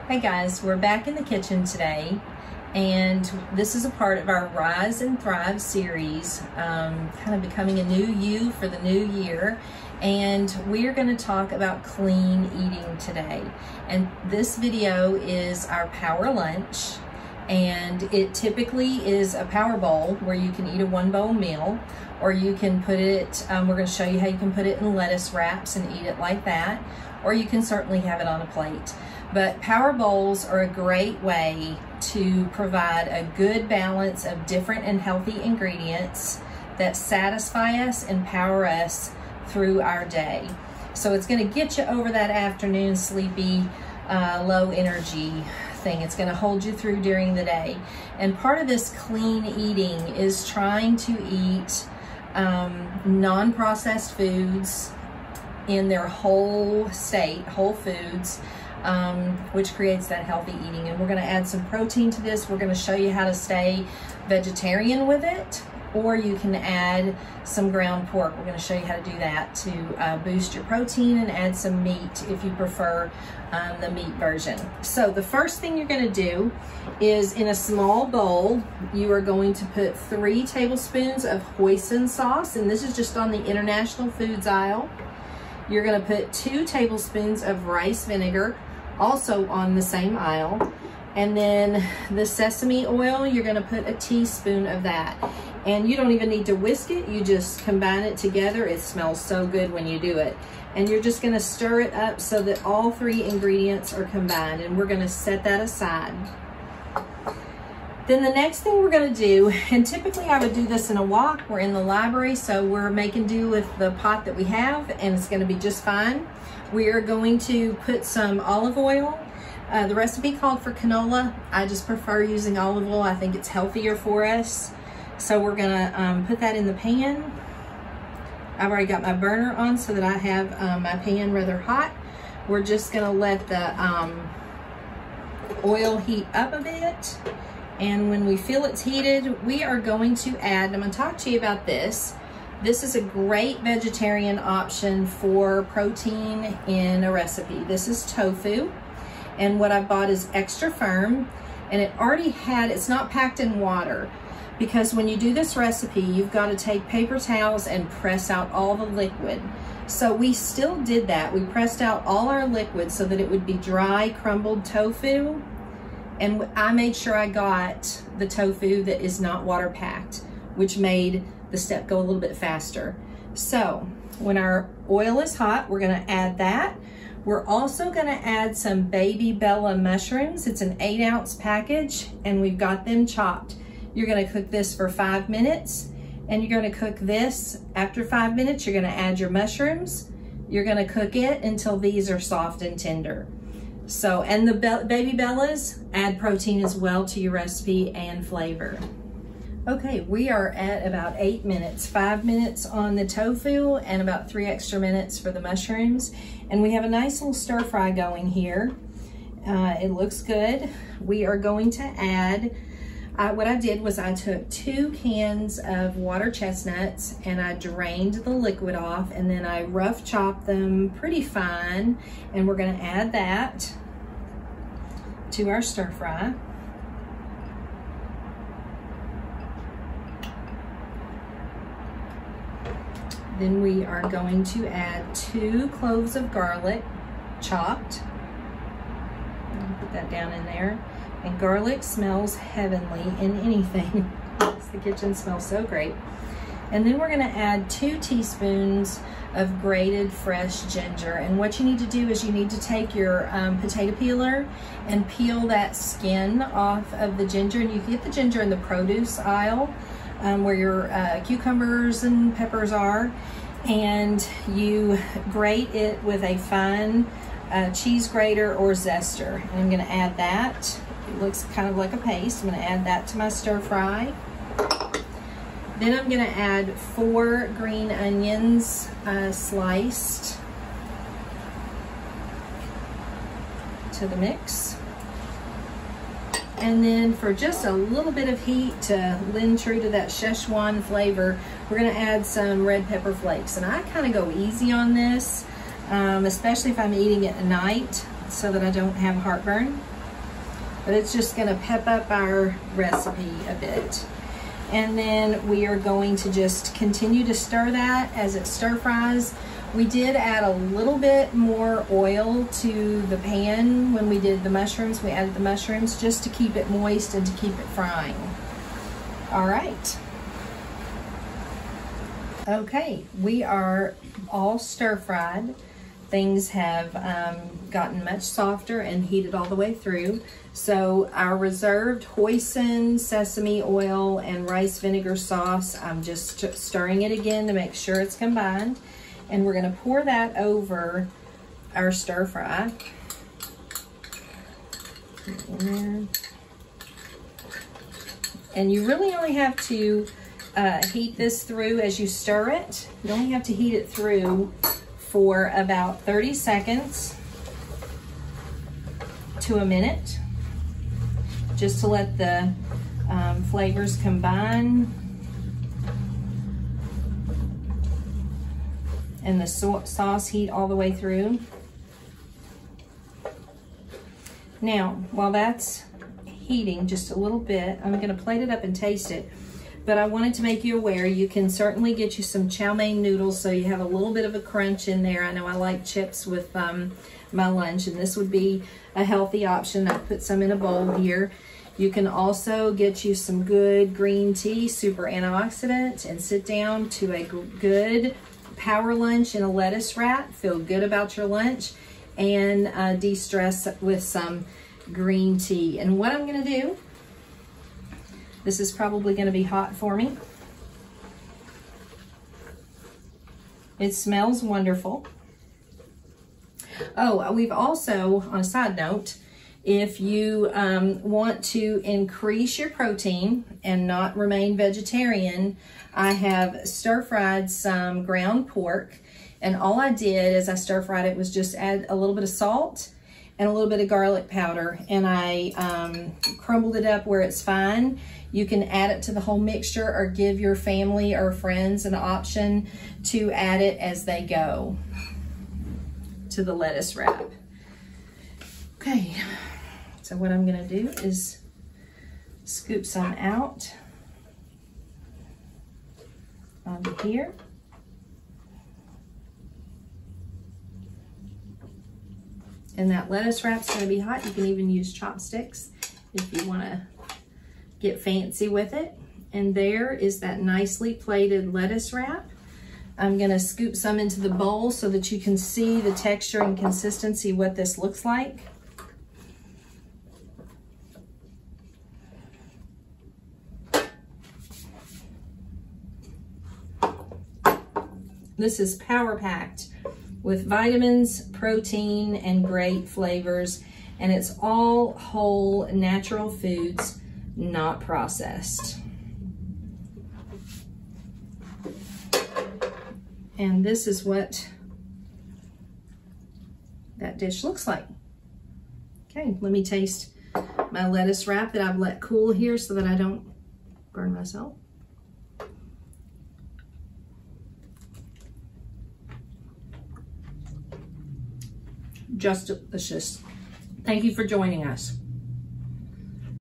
Hey guys, we're back in the kitchen today, and this is a part of our Rise and Thrive series, kind of becoming a new you for the new year. And we're going to talk about clean eating today. And this video is our power lunch, and it typically is a power bowl where you can eat a one bowl meal, or you can put it, we're going to show you how you can put it in lettuce wraps and eat it like that, or you can certainly have it on a plate. But power bowls are a great way to provide a good balance of different and healthy ingredients that satisfy us and power us through our day. So it's going to get you over that afternoon sleepy, low energy thing. It's going to hold you through during the day. And part of this clean eating is trying to eat non-processed foods in their whole state, whole foods, which creates that healthy eating. And we're going to add some protein to this. We're going to show you how to stay vegetarian with it, or you can add some ground pork. We're going to show you how to do that to boost your protein, and add some meat if you prefer the meat version. So the first thing you're going to do is, in a small bowl, you are going to put 3 tablespoons of hoisin sauce, and this is just on the international foods aisle. You're going to put 2 tablespoons of rice vinegar, also on the same aisle. And then the sesame oil, you're going to put a teaspoon of that. And you don't even need to whisk it, you just combine it together. It smells so good when you do it. And you're just going to stir it up so that all 3 ingredients are combined, and we're going to set that aside. Then the next thing we're going to do, and typically I would do this in a wok. We're in the library, so we're making do with the pot that we have, and it's going to be just fine. We are going to put some olive oil. The recipe called for canola. I just prefer using olive oil. I think it's healthier for us. So we're going to put that in the pan. I've already got my burner on so that I have my pan rather hot. We're just going to let the oil heat up a bit. And when we feel it's heated, we are going to add, I'm going to talk to you about this. This is a great vegetarian option for protein in a recipe. This is tofu, and what I bought is extra firm, and it already had, it's not packed in water, because when you do this recipe, you've got to take paper towels and press out all the liquid. So we still did that. We pressed out all our liquid so that it would be dry, crumbled tofu. And I made sure I got the tofu that is not water packed, which made the step go a little bit faster. So when our oil is hot, we're gonna add that. We're also gonna add some Baby Bella mushrooms. It's an 8-ounce package, and we've got them chopped. You're gonna cook this for 5 minutes, and you're gonna cook this. After 5 minutes, you're gonna add your mushrooms. You're gonna cook it until these are soft and tender. So, and the Baby Bellas add protein as well to your recipe and flavor. Okay, we are at about 8 minutes, 5 minutes on the tofu and about 3 extra minutes for the mushrooms. And we have a nice little stir fry going here. It looks good. We are going to add, what I did was I took 2 cans of water chestnuts, and I drained the liquid off, and then I rough chopped them pretty fine, and we're gonna add that to our stir fry. Then we are going to add 2 cloves of garlic, chopped. Put that down in there. And garlic smells heavenly in anything. The kitchen smells so great. And then we're gonna add 2 teaspoons of grated fresh ginger. And what you need to do is you need to take your potato peeler and peel that skin off of the ginger. And you can get the ginger in the produce aisle, where your cucumbers and peppers are, and you grate it with a fine cheese grater or zester. And I'm gonna add that. It looks kind of like a paste. I'm gonna add that to my stir fry. Then I'm gonna add 4 green onions sliced to the mix. And then for just a little bit of heat to lend true to that Szechuan flavor, we're gonna add some red pepper flakes. And I kind of go easy on this, especially if I'm eating it at night so that I don't have heartburn. but it's just gonna pep up our recipe a bit. And then we are going to just continue to stir that as it stir fries. We did add a little bit more oil to the pan when we did the mushrooms. We added the mushrooms just to keep it moist and to keep it frying. All right. Okay, we are all stir fried. Things have gotten much softer and heated all the way through. So our reserved hoisin, sesame oil, and rice vinegar sauce, I'm just stirring it again to make sure it's combined. And we're gonna pour that over our stir fry. And you really only have to heat this through as you stir it. You only have to heat it through for about 30 seconds to a minute, just to let the flavors combine and the sauce heat all the way through. Now, while that's heating just a little bit, I'm gonna plate it up and taste it. But I wanted to make you aware, you can certainly get you some chow mein noodles so you have a little bit of a crunch in there. I know I like chips with my lunch, and this would be a healthy option. I put some in a bowl here. You can also get you some good green tea, super antioxidant, and sit down to a good power lunch in a lettuce wrap. Feel good about your lunch and de-stress with some green tea. And what I'm gonna do, this is probably gonna be hot for me. It smells wonderful. Oh, we've also, on a side note, if you want to increase your protein and not remain vegetarian, I have stir-fried some ground pork. And all I did as I stir-fried it was just add a little bit of salt and a little bit of garlic powder. And I crumbled it up where it's fine. You can add it to the whole mixture or give your family or friends an option to add it as they go to the lettuce wrap. Okay, so what I'm gonna do is scoop some out onto here. And that lettuce wrap's gonna be hot. You can even use chopsticks if you wanna get fancy with it. And there is that nicely plated lettuce wrap. I'm gonna scoop some into the bowl so that you can see the texture and consistency, what this looks like. This is power packed with vitamins, protein, and great flavors. And it's all whole natural foods, not processed. And this is what that dish looks like. Okay, let me taste my lettuce wrap that I've let cool here so that I don't burn myself. Just delicious. Thank you for joining us.